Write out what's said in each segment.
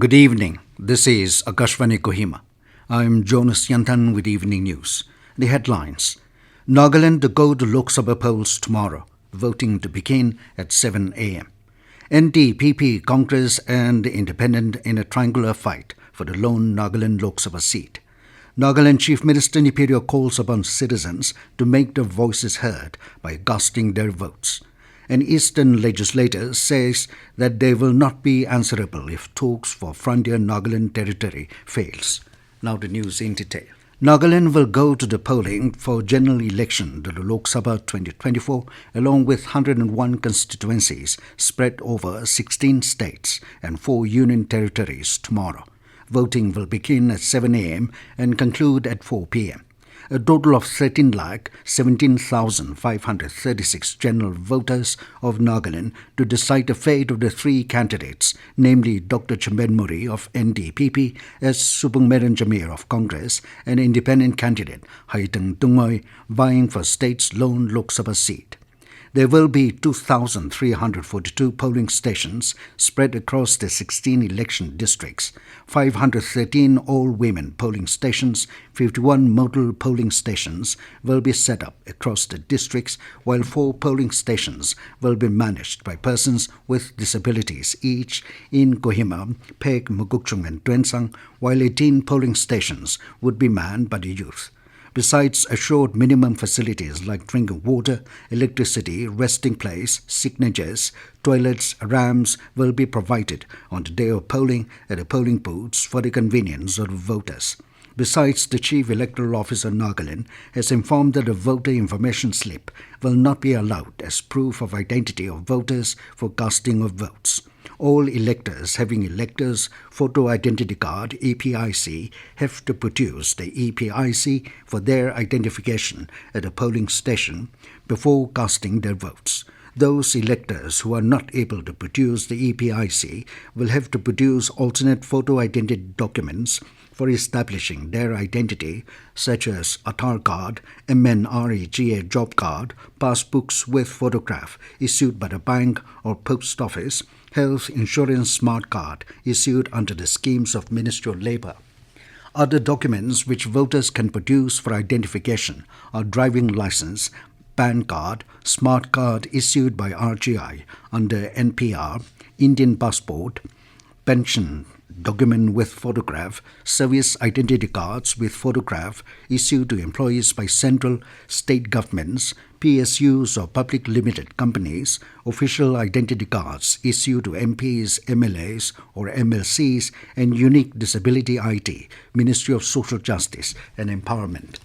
Good evening. This is Akashvani Kohima. I'm Jonas Yantan with Evening News. The headlines. Nagaland to go to Lok Sabha polls tomorrow. Voting to begin at 7 a.m. NDPP, Congress and Independent in a triangular fight for the lone Nagaland Lok Sabha seat. Nagaland Chief Minister Neiphiu calls upon citizens to make their voices heard by casting their votes. An Eastern legislator says that they will not be answerable if talks for Frontier Nagaland Territory fails. Now the news in detail. Nagaland will go to the polling for general election to the Lok Sabha 2024 along with 101 constituencies spread over 16 states and 4 union territories tomorrow. Voting will begin at 7 a.m. and conclude at 4 p.m. A total of 13,17,536 general voters of Nagaland to decide the fate of the 3 candidates, namely Dr. Chambenmuri of NDPP, S. Subungmeran Jamir of Congress, and independent candidate Haiteng Tungmoy vying for state's lone Lok Sabha seat. There will be 2,342 polling stations spread across the 16 election districts, 513 all-women polling stations, 51 model polling stations will be set up across the districts, while 4 polling stations will be managed by persons with disabilities each in Kohima, Pek, Mugukchung and Tuensang, while 18 polling stations would be manned by the youth. Besides assured minimum facilities like drinking water, electricity, resting place, signatures, toilets, ramps will be provided on the day of polling at the polling booths for the convenience of the voters. Besides, the Chief Electoral Officer Nagaland has informed that a voter information slip will not be allowed as proof of identity of voters for casting of votes. All electors having electors' photo identity card EPIC have to produce the EPIC for their identification at a polling station before casting their votes. Those electors who are not able to produce the EPIC will have to produce alternate photo identity documents for establishing their identity, such as Aadhaar card, MNREGA job card, passbooks with photograph issued by the bank or post office, health insurance smart card issued under the schemes of Ministry of Labour. Other documents which voters can produce for identification are driving license, PAN card, smart card issued by RGI under NPR, Indian passport, pension document with photograph, service identity cards with photograph issued to employees by central, state governments, PSUs or public limited companies, official identity cards issued to MPs, MLAs or MLCs, and unique disability ID, Ministry of Social Justice and Empowerment.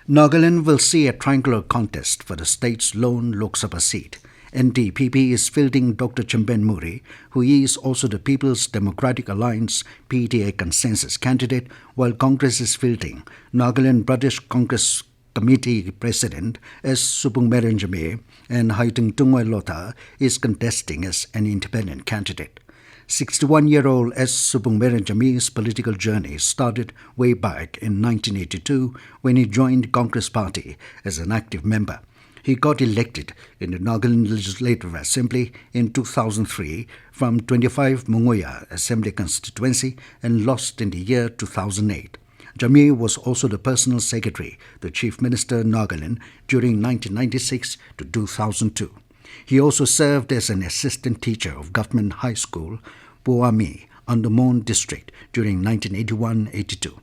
Nagaland will see a triangular contest for the state's lone Lok Sabha seat. NDPP is fielding Dr. Chambenmuri, who is also the People's Democratic Alliance PDA consensus candidate, while Congress is fielding Nagaland Pradesh Congress Committee President S. Subungmeran Jamir, and Haiteng Tungmoy Lota is contesting as an independent candidate. 61-year-old S. Subungmeran Jamir's political journey started way back in 1982 when he joined Congress Party as an active member. He got elected in the Nagaland Legislative Assembly in 2003 from 25 Mungoya Assembly constituency and lost in the year 2008. Jamir was also the personal secretary to Chief Minister Nagaland during 1996 to 2002. He also served as an assistant teacher of Government High School, Puami, Andamon District during 1981-82.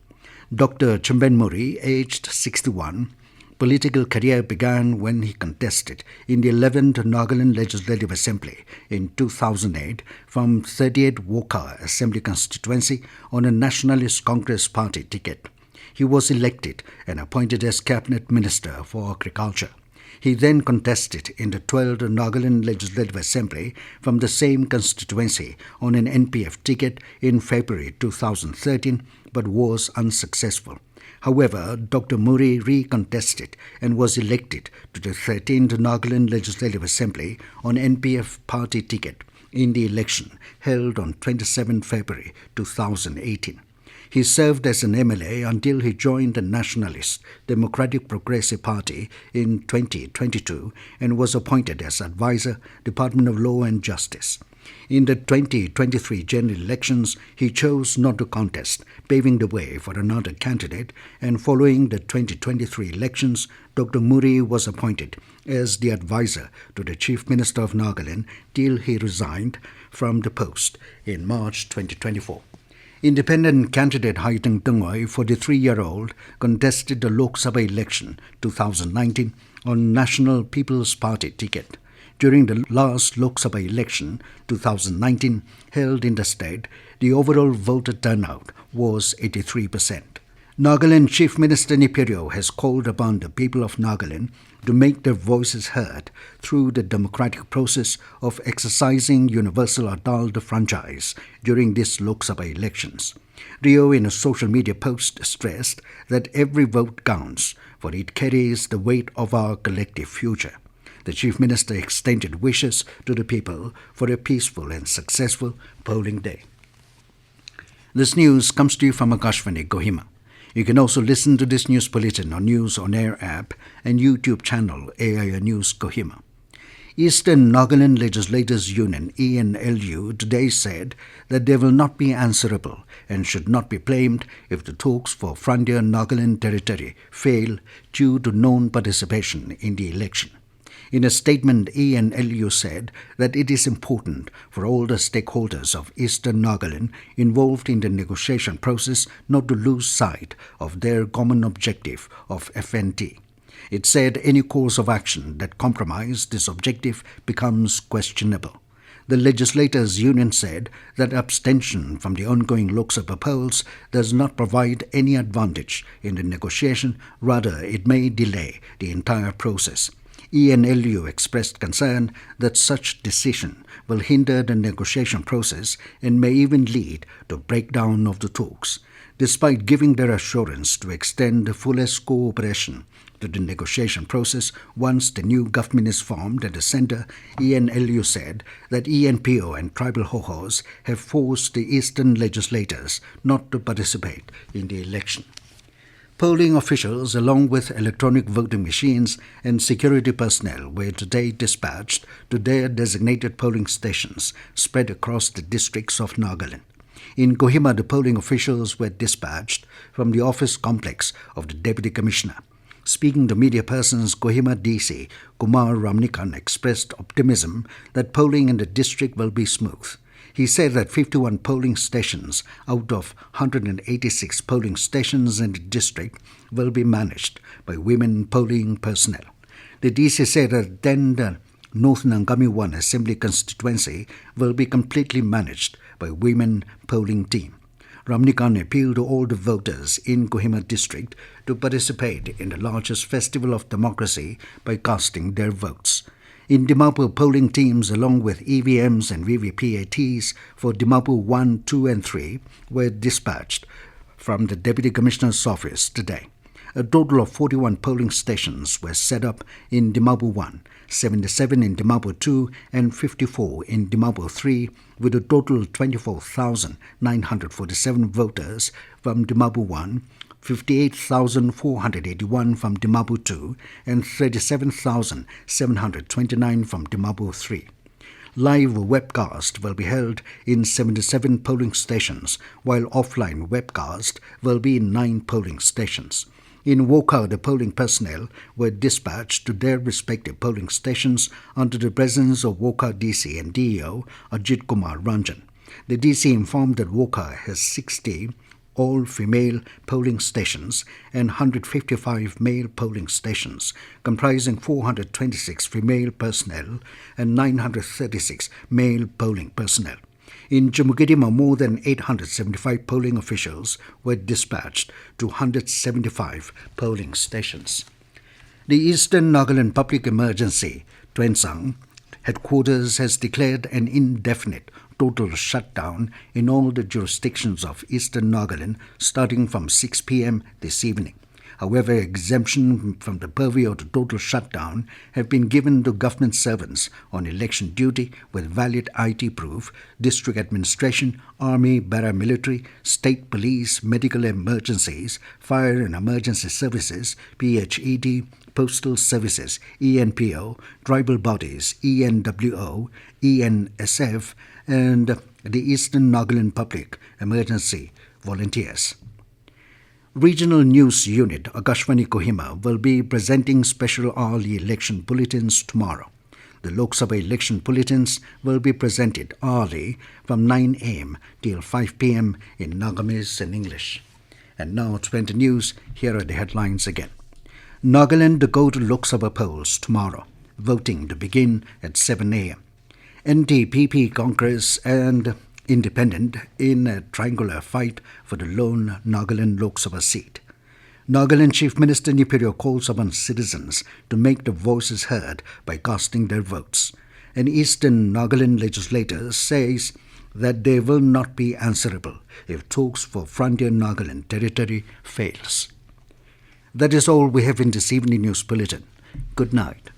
Dr. Chambenmuri, aged 61, political career began when he contested in the 11th Nagaland Legislative Assembly in 2008 from 38 Woka Assembly constituency on a Nationalist Congress Party ticket. He was elected and appointed as Cabinet Minister for Agriculture. He then contested in the 12th Nagaland Legislative Assembly from the same constituency on an NPF ticket in February 2013 but was unsuccessful. However, Dr. Muri recontested and was elected to the 13th Nagaland Legislative Assembly on NPF party ticket in the election held on 27 February 2018. He served as an MLA until he joined the Nationalist Democratic Progressive Party in 2022 and was appointed as advisor, Department of Law and Justice. In the 2023 general elections, he chose not to contest, paving the way for another candidate, and following the 2023 elections, Dr. Muri was appointed as the advisor to the Chief Minister of Nagaland till he resigned from the post in March 2024. Independent candidate Haiteng Tungoi, 43-year-old, contested the Lok Sabha election 2019 on National People's Party ticket. During the last Lok Sabha election 2019 held in the state, the overall voter turnout was 83%. Nagaland Chief Minister Neiphiu has called upon the people of Nagaland to make their voices heard through the democratic process of exercising universal adult franchise during these Lok Sabha elections. Rio, in a social media post, stressed that every vote counts, for it carries the weight of our collective future. The Chief Minister extended wishes to the people for a peaceful and successful polling day. This news comes to you from Akashvani, Kohima. You can also listen to this news bulletin on News On Air app and YouTube channel AIA News Kohima. Eastern Nagaland Legislators Union (ENLU) today said that they will not be answerable and should not be blamed if the talks for Frontier Nagaland Territory fail due to non-participation in the election. In a statement, ENLU said that it is important for all the stakeholders of Eastern Nagaland involved in the negotiation process not to lose sight of their common objective of FNT. It said any course of action that compromises this objective becomes questionable. The Legislators Union said that abstention from the ongoing Lok Sabha polls does not provide any advantage in the negotiation, rather it may delay the entire process. ENLU expressed concern that such decision will hinder the negotiation process and may even lead to breakdown of the talks. Despite giving their assurance to extend the fullest cooperation to the negotiation process once the new government is formed at the centre, ENLU said that ENPO and tribal Hohos have forced the eastern legislators not to participate in the election. Polling officials, along with electronic voting machines and security personnel, were today dispatched to their designated polling stations spread across the districts of Nagaland. In Kohima, the polling officials were dispatched from the office complex of the Deputy Commissioner. Speaking to media persons, Kohima DC Kumar Ramnikan expressed optimism that polling in the district will be smooth. He said that 51 polling stations out of 186 polling stations in the district will be managed by women polling personnel. The DC said that then the North Nangami 1 Assembly constituency will be completely managed by women polling team. Ramnikan appealed to all the voters in Kohima district to participate in the largest festival of democracy by casting their votes. In Dimapur, polling teams along with EVMs and VVPATs for Dimapur 1, 2 and 3 were dispatched from the Deputy Commissioner's office today. A total of 41 polling stations were set up in Dimapur 1, 77 in Dimapur 2 and 54 in Dimapur 3, with a total of 24,947 voters from Dimapur 1, 58,481 from Dimapur 2 and 37,729 from Dimapur 3. Live webcast will be held in 77 polling stations, while offline webcast will be in 9 polling stations. In Wokha, the polling personnel were dispatched to their respective polling stations under the presence of Wokha DC and DEO Ajit Kumar Ranjan. The DC informed that Wokha has 60 all-female polling stations and 155 male polling stations, comprising 426 female personnel and 936 male polling personnel. In Jamugidima, more than 875 polling officials were dispatched to 175 polling stations. The Eastern Nagaland Public Emergency, Twensang Headquarters has declared an indefinite total shutdown in all the jurisdictions of Eastern Nagaland starting from 6 p.m. this evening. However, exemption from the purview of the total shutdown have been given to government servants on election duty with valid IT proof, district administration, army, paramilitary, state police, medical emergencies, fire and emergency services, PHED, postal services, ENPO, tribal bodies, ENWO, ENSF, and the Eastern Nagaland Public Emergency Volunteers. Regional News Unit Akashvani Kohima will be presenting special hourly election bulletins tomorrow. The Lok Sabha election bulletins will be presented hourly from 9 a.m. till 5 p.m. in Nagamese and English. And now to 20 news, here are the headlines again. Nagaland to go to Lok Sabha polls tomorrow. Voting to begin at 7 a.m. NDPP, Congress and Independent in a triangular fight for the lone Nagaland Lok Sabha seat. Nagaland Chief Minister Neiphiu calls upon citizens to make their voices heard by casting their votes. An Eastern Nagaland legislator says that they will not be answerable if talks for Frontier Nagaland Territory fails. That is all we have in this evening news bulletin. Good night.